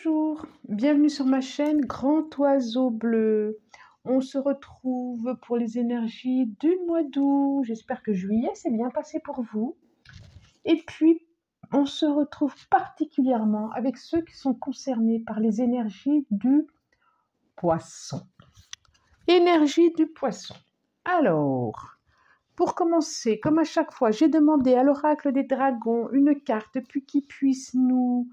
Bonjour, bienvenue sur ma chaîne Grand Oiseau Bleu. On se retrouve pour les énergies du mois d'août. J'espère que juillet s'est bien passé pour vous. Et puis, on se retrouve particulièrement avec ceux qui sont concernés par les énergies du poisson. Énergie du poisson. Alors, pour commencer, comme à chaque fois, j'ai demandé à l'oracle des dragons une carte puis qui puisse nous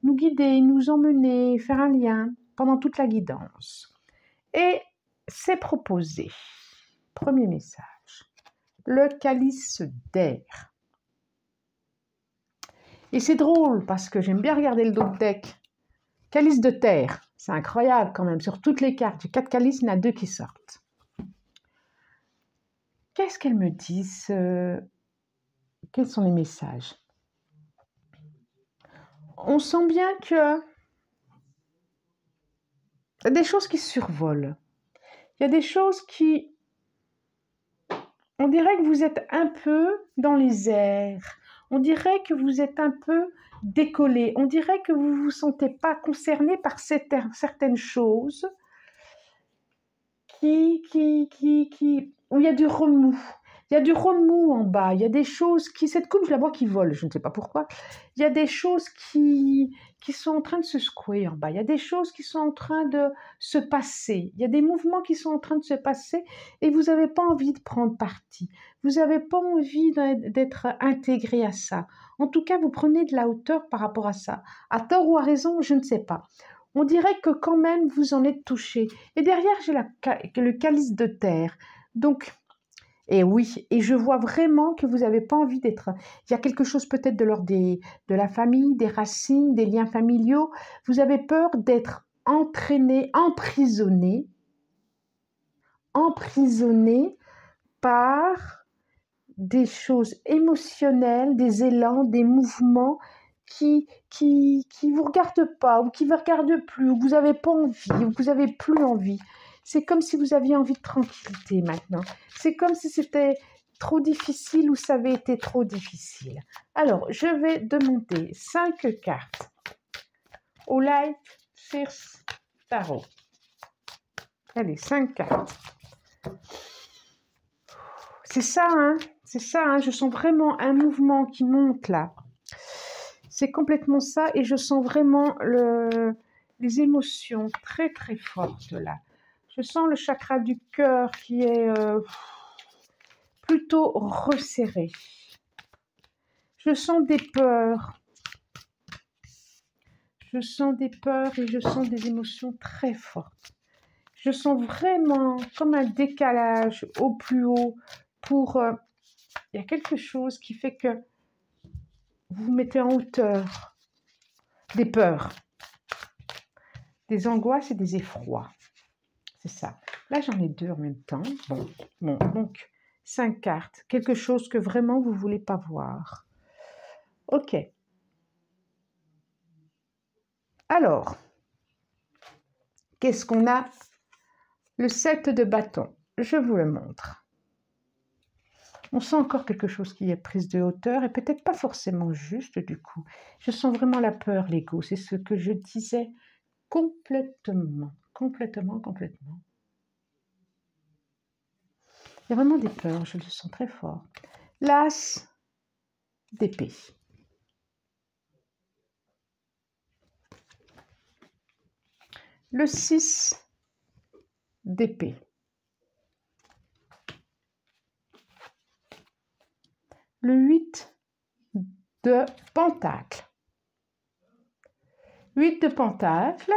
guider, nous emmener, faire un lien pendant toute la guidance. Et c'est proposé. Premier message. Le calice d'air. Et c'est drôle parce que j'aime bien regarder le dos de deck. Calice de terre. C'est incroyable quand même. Sur toutes les cartes, j'ai 4 calices, il y en a 2 qui sortent. Qu'est-ce qu'elles me disent? Quels sont les messages? On sent bien que il y a des choses qui survolent. Il y a des choses qui... On dirait que vous êtes un peu dans les airs. On dirait que vous êtes un peu décollé. On dirait que vous ne vous sentez pas concerné par certaines choses où il y a du remous. Il y a du remous en bas. Il y a des choses qui... Cette coupe, je la vois qui vole. Je ne sais pas pourquoi. Il y a des choses qui sont en train de se secouer en bas. Il y a des choses qui sont en train de se passer. Il y a des mouvements qui sont en train de se passer et vous n'avez pas envie de prendre parti. Vous n'avez pas envie d'être intégré à ça. En tout cas, vous prenez de la hauteur par rapport à ça. À tort ou à raison, je ne sais pas. On dirait que quand même, vous en êtes touché. Et derrière, j'ai le calice de terre. Donc... Et oui, et je vois vraiment que vous n'avez pas envie d'être... Il y a quelque chose peut-être de l'ordre de la famille, des racines, des liens familiaux. Vous avez peur d'être entraîné, emprisonné par des choses émotionnelles, des élans, des mouvements qui vous regardent pas, ou qui vous regardent plus, ou que vous n'avez pas envie, ou que vous n'avez plus envie. C'est comme si vous aviez envie de tranquillité maintenant. C'est comme si c'était trop difficile ou ça avait été trop difficile. Alors, je vais demander 5 cartes au Light Fierce Tarot. Allez, 5 cartes. C'est ça, hein? C'est ça, hein? Je sens vraiment un mouvement qui monte là. C'est complètement ça et je sens vraiment les émotions très très fortes là. Je sens le chakra du cœur qui est plutôt resserré. Je sens des peurs. Je sens des peurs et je sens des émotions très fortes. Je sens vraiment comme un décalage au plus haut pour... il y a quelque chose qui fait que vous vous mettez en hauteur. Des peurs, des angoisses et des effrois. C'est ça. Là, j'en ai 2 en même temps. Bon, donc, 5 cartes. Quelque chose que vraiment vous ne voulez pas voir. Ok. Alors, qu'est-ce qu'on a? Le 7 de bâton. Je vous le montre. On sent encore quelque chose qui est prise de hauteur et peut-être pas forcément juste du coup. Je sens vraiment la peur, l'ego. C'est ce que je disais complètement. Il y a vraiment des peurs, je le sens très fort. L'as d'épée. Le 6 d'épée. Le 8 de pentacle. 8 de pentacle.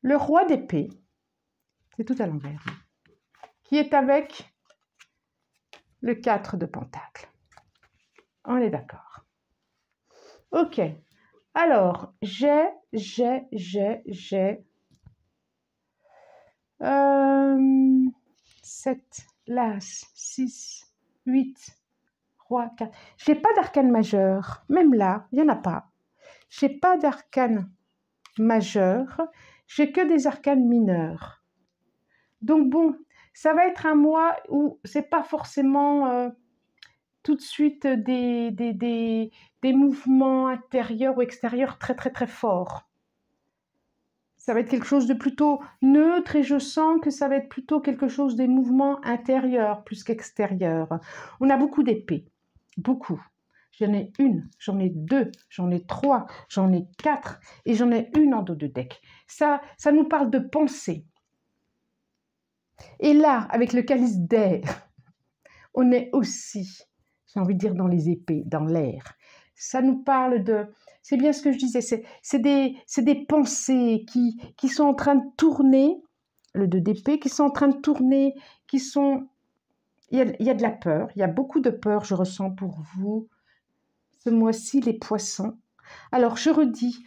Le roi d'épée. C'est tout à l'envers. Qui est avec le 4 de pentacle. On est d'accord. Ok. Alors, j'ai 7, l'as, 6, 8, roi, 4. Je n'ai pas d'arcane majeur. Même là, il n'y en a pas. Je n'ai pas d'arcane majeur. J'ai que des arcanes mineurs. Donc bon, ça va être un mois où c'est pas forcément tout de suite des mouvements intérieurs ou extérieurs très, très, très forts. Ça va être quelque chose de plutôt neutre et je sens que ça va être plutôt quelque chose des mouvements intérieurs plus qu'extérieurs. On a beaucoup d'épées, beaucoup. J'en ai une, j'en ai deux, j'en ai trois, j'en ai quatre et j'en ai une en dos de deck. Ça nous parle de pensée. Et là, avec le calice d'air, on est aussi, j'ai envie de dire, dans les épées, dans l'air. Ça nous parle de... C'est bien ce que je disais, c'est des pensées qui sont en train de tourner, le 2 d'épée, qui sont en train de tourner, qui sont... Il y a de la peur, il y a beaucoup de peur, je ressens pour vous. Ce mois-ci, les poissons. Alors, je redis,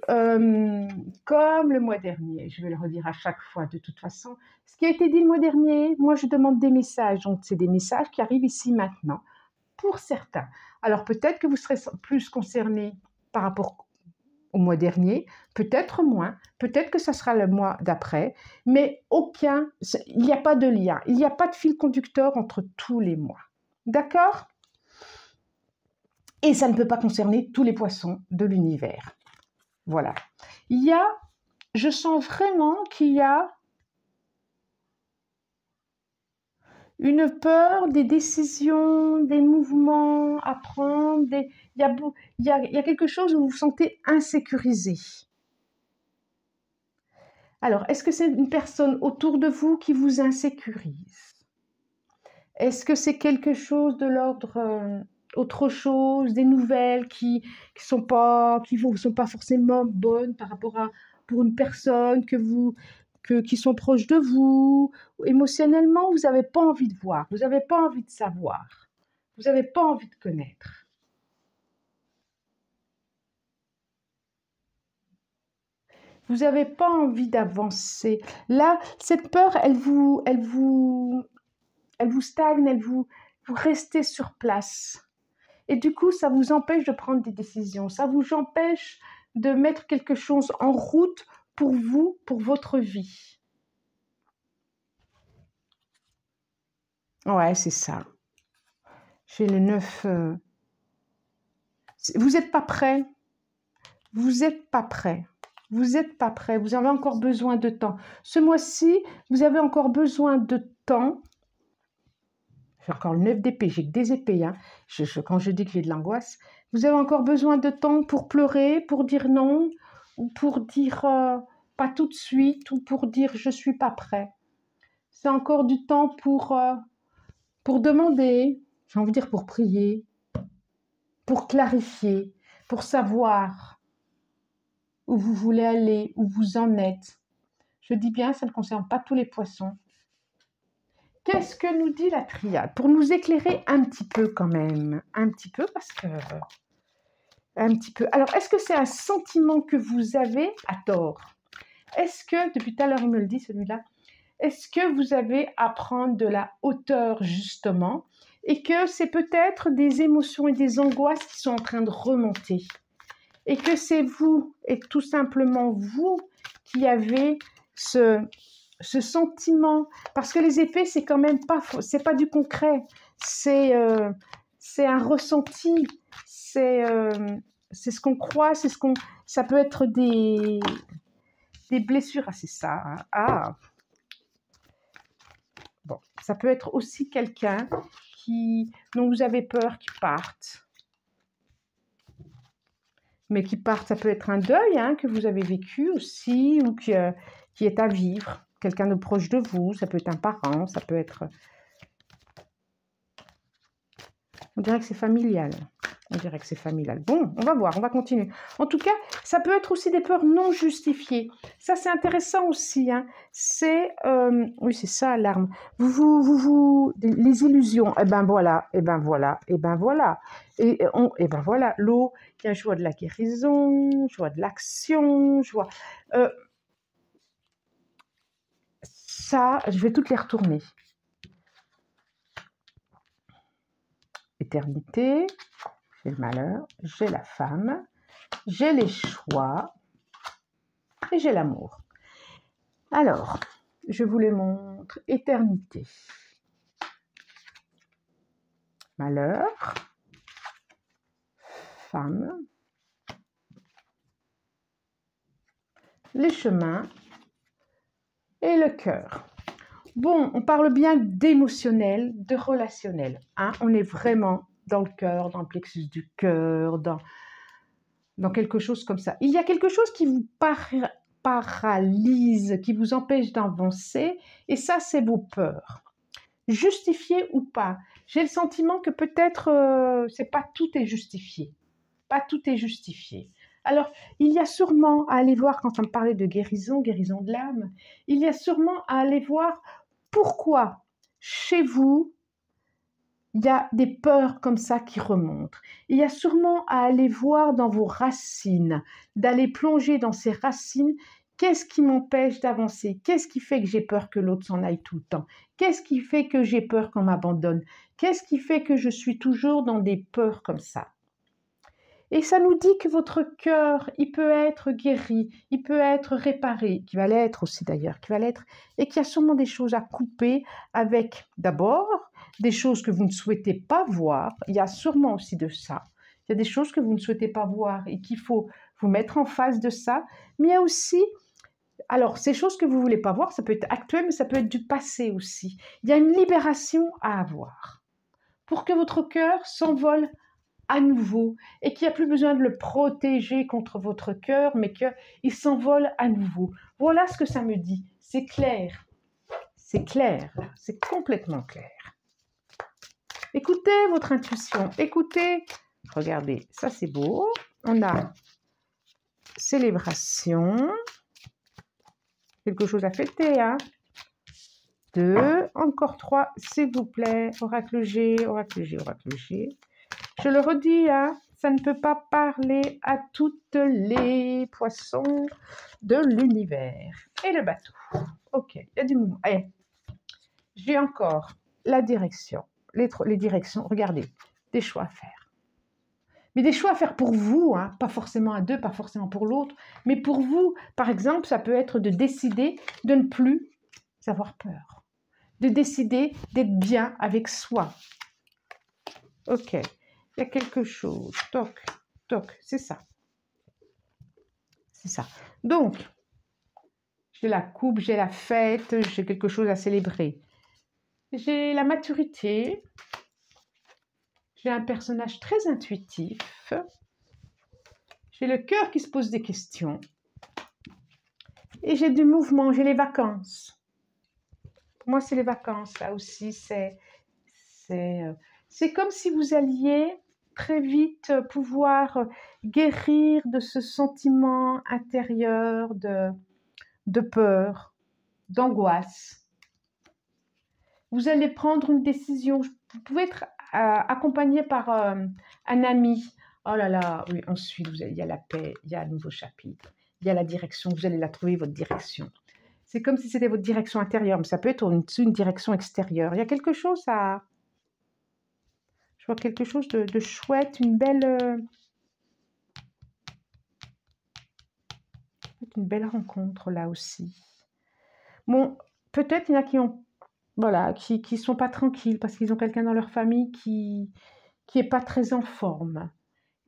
comme le mois dernier, je vais le redire à chaque fois de toute façon, ce qui a été dit le mois dernier, moi je demande des messages, donc c'est des messages qui arrivent ici maintenant, pour certains. Alors peut-être que vous serez plus concernés par rapport au mois dernier, peut-être moins, peut-être que ça sera le mois d'après, mais il n'y a pas de lien, il n'y a pas de fil conducteur entre tous les mois. D'accord ? Et ça ne peut pas concerner tous les poissons de l'univers. Voilà. Je sens vraiment qu'il y a une peur des décisions, des mouvements à prendre. Il y a quelque chose où vous vous sentez insécurisé. Alors, est-ce que c'est une personne autour de vous qui vous insécurise? Est-ce que c'est quelque chose de l'ordre autre chose, des nouvelles qui sont pas forcément bonnes par rapport à pour une personne qui sont proches de vous? Émotionnellement, vous n'avez pas envie de voir, vous n'avez pas envie de savoir, vous n'avez pas envie de connaître. Vous n'avez pas envie d'avancer. Là, cette peur, elle vous stagne, vous restez sur place. Et du coup, ça vous empêche de prendre des décisions, ça vous empêche de mettre quelque chose en route pour vous, pour votre vie. Ouais, c'est ça. J'ai le 9. Vous n'êtes pas prêt. Vous n'êtes pas prêt. Vous n'êtes pas prêt. Vous avez encore besoin de temps. Ce mois-ci, vous avez encore besoin de temps. J'ai encore le 9 d'épée. J'ai que des épées. Hein. Quand je dis que j'ai de l'angoisse, vous avez encore besoin de temps pour pleurer, pour dire non, ou pour dire pas tout de suite, ou pour dire je suis pas prêt. C'est encore du temps pour demander, j'ai envie de dire pour prier, pour clarifier, pour savoir où vous voulez aller, où vous en êtes. Je dis bien, ça ne concerne pas tous les poissons. Qu'est-ce que nous dit la triade? Pour nous éclairer un petit peu quand même. Un petit peu parce que... Un petit peu. Alors, est-ce que c'est un sentiment que vous avez à tort? Est-ce que, depuis tout à l'heure, il me le dit celui-là, est-ce que vous avez à prendre de la hauteur justement et que c'est peut-être des émotions et des angoisses qui sont en train de remonter et que c'est vous et tout simplement vous qui avez ce sentiment, parce que les épées c'est quand même pas, c'est pas du concret, c'est un ressenti, c'est ce qu'on croit, ça peut être des blessures, ah c'est ça, hein. Ah bon, ça peut être aussi quelqu'un dont vous avez peur qu'il parte. Mais qui parte, ça peut être un deuil hein, que vous avez vécu aussi, ou qui est à vivre. Quelqu'un de proche de vous, ça peut être un parent, ça peut être... On dirait que c'est familial. On dirait que c'est familial. Bon, on va voir, on va continuer. En tout cas, ça peut être aussi des peurs non justifiées. Ça, c'est intéressant aussi. Hein. C'est, oui, c'est ça, l'arme. Les illusions. Eh ben voilà, eh ben voilà, eh ben voilà. Et ben voilà, l'eau, il y a je vois de la guérison, je vois de l'action, je vois... ça, je vais toutes les retourner. Éternité, j'ai le malheur, j'ai la femme, j'ai les choix et j'ai l'amour. Alors, je vous les montre. Éternité. malheur, femme, les chemins et le cœur. Bon, on parle bien d'émotionnel, de relationnel. Hein? On est vraiment dans le cœur, dans le plexus du cœur, dans quelque chose comme ça. Il y a quelque chose qui vous paralyse, qui vous empêche d'avancer, et ça, c'est vos peurs. Justifié ou pas, j'ai le sentiment que peut-être c'est pas tout est justifié. Pas tout est justifié. Alors, il y a sûrement à aller voir, quand on me parlait de guérison, guérison de l'âme, il y a sûrement à aller voir pourquoi chez vous, il y a des peurs comme ça qui remontent. Il y a sûrement à aller voir dans vos racines, d'aller plonger dans ces racines. Qu'est-ce qui m'empêche d'avancer? Qu'est-ce qui fait que j'ai peur que l'autre s'en aille tout le temps? Qu'est-ce qui fait que j'ai peur qu'on m'abandonne? Qu'est-ce qui fait que je suis toujours dans des peurs comme ça? Et ça nous dit que votre cœur, il peut être guéri, il peut être réparé, qui va l'être aussi d'ailleurs, qui va l'être, et qu'il y a sûrement des choses à couper avec d'abord des choses que vous ne souhaitez pas voir. Il y a sûrement aussi de ça. Il y a des choses que vous ne souhaitez pas voir et qu'il faut vous mettre en face de ça. Mais il y a aussi, alors ces choses que vous ne voulez pas voir, ça peut être actuel, mais ça peut être du passé aussi. Il y a une libération à avoir pour que votre cœur s'envole à nouveau et qu'il n'y a plus besoin de le protéger contre votre cœur, mais qu'il s'envole à nouveau. Voilà ce que ça me dit. C'est clair. C'est clair. C'est complètement clair. Écoutez votre intuition. Écoutez. Regardez, ça c'est beau. On a célébration. Quelque chose à fêter, hein. 2, encore 3, s'il vous plaît. Oracle G, oracle G, oracle G. Je le redis, hein, ça ne peut pas parler à toutes les poissons de l'univers. Et le bateau. Ok, il y a du mouvement. Allez. J'ai encore la direction. Les directions, regardez, des choix à faire. Mais des choix à faire pour vous, hein, pas forcément à deux, pas forcément pour l'autre, mais pour vous. Par exemple, ça peut être de décider de ne plus avoir peur. De décider d'être bien avec soi. Ok. Il y a quelque chose. Toc, toc, c'est ça. C'est ça. Donc, j'ai la coupe, j'ai la fête, j'ai quelque chose à célébrer. J'ai la maturité. J'ai un personnage très intuitif. J'ai le cœur qui se pose des questions. Et j'ai du mouvement, j'ai les vacances. Pour moi, c'est les vacances, là aussi. C'est comme si vous alliez très vite pouvoir guérir de ce sentiment intérieur de peur, d'angoisse. Vous allez prendre une décision. Vous pouvez être accompagné par un ami. Oh là là, oui, ensuite, il y a la paix, il y a un nouveau chapitre, il y a la direction, vous allez la trouver, votre direction. C'est comme si c'était votre direction intérieure, mais ça peut être une direction extérieure. Il y a quelque chose à... Je vois quelque chose de chouette, une belle rencontre là aussi. Bon, peut-être il y en a qui ont, voilà, qui sont pas tranquilles parce qu'ils ont quelqu'un dans leur famille qui est pas très en forme.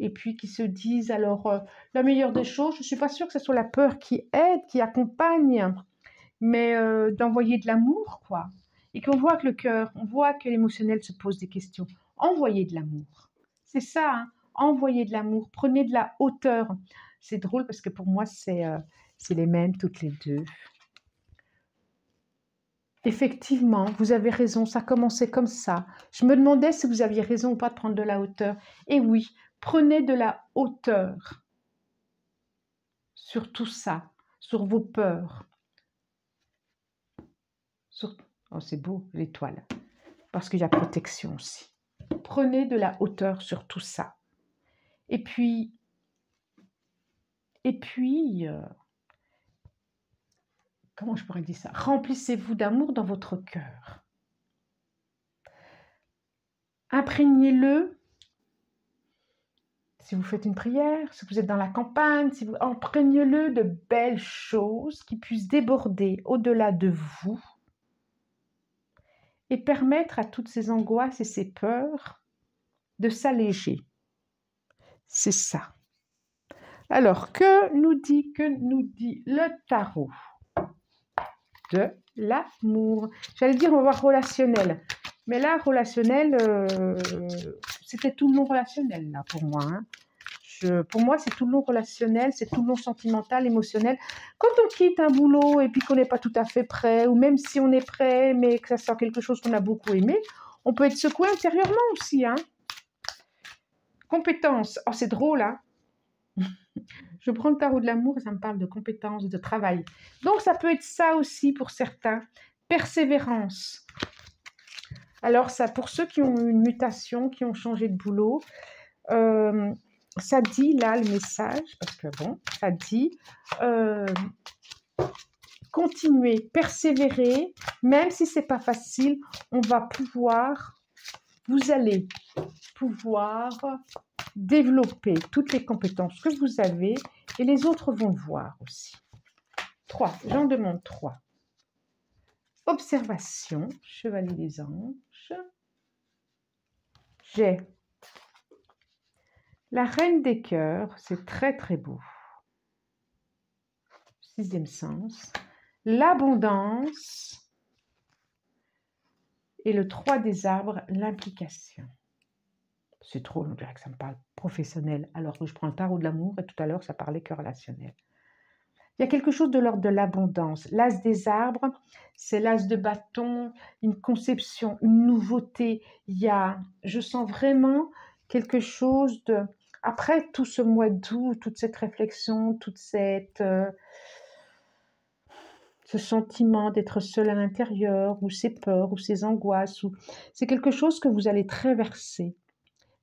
Et puis qui se disent, alors, la meilleure des choses, je ne suis pas sûre que ce soit la peur qui aide, qui accompagne, mais d'envoyer de l'amour, quoi. Et qu'on voit que le cœur, on voit que l'émotionnel se pose des questions. Envoyez de l'amour. C'est ça, hein, envoyez de l'amour, prenez de la hauteur. C'est drôle parce que pour moi, c'est les mêmes toutes les deux. Effectivement, vous avez raison, ça a commencé comme ça. Je me demandais si vous aviez raison ou pas de prendre de la hauteur. Et oui, prenez de la hauteur sur tout ça, sur vos peurs. Oh, c'est beau, l'étoile, parce qu'il y a protection aussi. Prenez de la hauteur sur tout ça. Et puis, comment je pourrais dire ça? Remplissez-vous d'amour dans votre cœur. Imprégnez-le. Si vous faites une prière, si vous êtes dans la campagne, si vous imprégnez-le de belles choses qui puissent déborder au-delà de vous et permettre à toutes ces angoisses et ces peurs de s'alléger. C'est ça. Alors, que nous dit le tarot de l'amour? J'allais dire, on va voir relationnel. Mais là, relationnel, c'était tout le long relationnel, là, pour moi. Hein. Pour moi, c'est tout le long relationnel, c'est tout le long sentimental, émotionnel. Quand on quitte un boulot et puis qu'on n'est pas tout à fait prêt, ou même si on est prêt, mais que ça sort quelque chose qu'on a beaucoup aimé, on peut être secoué intérieurement aussi. Hein. Compétences. Oh, c'est drôle, hein. Je prends le tarot de l'amour et ça me parle de compétences, de travail. Donc, ça peut être ça aussi pour certains. Persévérance. Alors, ça, pour ceux qui ont eu une mutation, qui ont changé de boulot, ça dit là le message, parce que bon, ça dit continuer, persévérer, même si c'est pas facile, on va pouvoir, vous allez pouvoir développer toutes les compétences que vous avez et les autres vont le voir aussi. 3, j'en demande 3. Observation, chevalier des anges. J'ai la reine des cœurs, c'est très très beau. 6e sens. L'abondance. Et le 3 des arbres, l'implication. C'est trop, on dirait que ça me parle professionnel, alors que je prends le tarot de l'amour et tout à l'heure ça parlait que relationnel. Il y a quelque chose de l'ordre de l'abondance. L'as des arbres, c'est l'as de bâton, une conception, une nouveauté. Je sens vraiment quelque chose de... Après tout ce mois d'août, toute cette réflexion, toute cette... ce sentiment d'être seul à l'intérieur, ou ces peurs, ou ces angoisses, c'est quelque chose que vous allez traverser.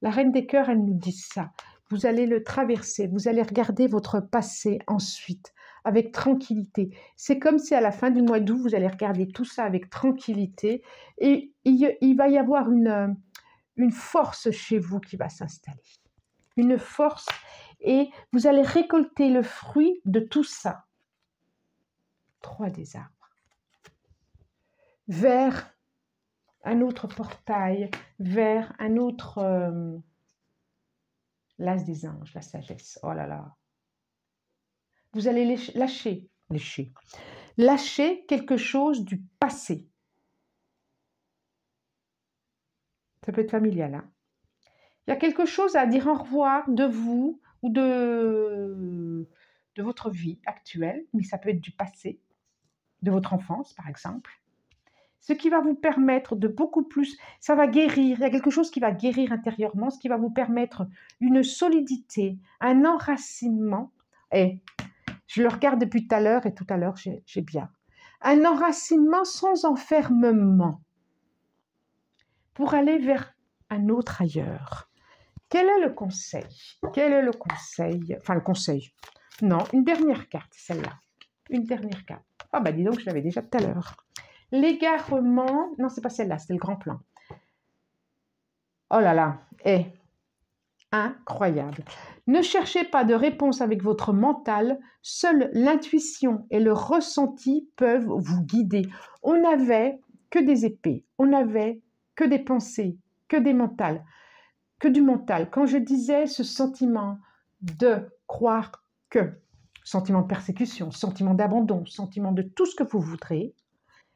La reine des cœurs, elle nous dit ça. Vous allez le traverser, vous allez regarder votre passé ensuite, avec tranquillité. C'est comme si à la fin du mois d'août, vous allez regarder tout ça avec tranquillité et il va y avoir une force chez vous qui va s'installer. Une force et vous allez récolter le fruit de tout ça. 3 des arbres. Vers un autre portail, vers un autre... l'as des anges, la sagesse. Oh là là. Vous allez lâcher quelque chose du passé. Ça peut être familial. Hein. Il y a quelque chose à dire au revoir de vous ou de votre vie actuelle, mais ça peut être du passé, de votre enfance par exemple. Ce qui va vous permettre de beaucoup plus, ça va guérir, il y a quelque chose qui va guérir intérieurement, ce qui va vous permettre une solidité, un enracinement. Et je le regarde depuis tout à l'heure et tout à l'heure j'ai bien. Un enracinement sans enfermement pour aller vers un autre ailleurs. Quel est le conseil? Quel est le conseil? Enfin le conseil. Non, une dernière carte, celle-là. Une dernière carte. Ah bah dis donc, je l'avais déjà tout à l'heure. L'égarement, non, c'est pas celle-là, c'est le grand plan. Oh là là, incroyable. Ne cherchez pas de réponse avec votre mental, seule l'intuition et le ressenti peuvent vous guider. On n'avait que des épées, on n'avait que des pensées, que des mentales, que du mental. Quand je disais ce sentiment de croire que, sentiment de persécution, sentiment d'abandon, sentiment de tout ce que vous voudrez,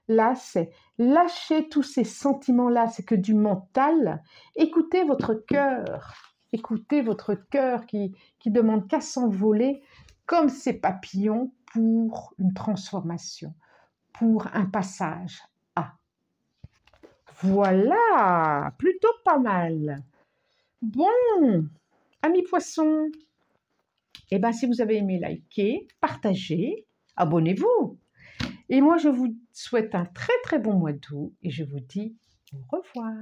là, c'est lâcher tous ces sentiments-là, c'est que du mental. Écoutez votre cœur qui demande qu'à s'envoler comme ces papillons pour une transformation, pour un passage à. Voilà, plutôt pas mal. Bon, amis poissons, eh bien, si vous avez aimé, likez, partagez, abonnez-vous. Et moi, je vous souhaite un très très bon mois d'août et je vous dis au revoir.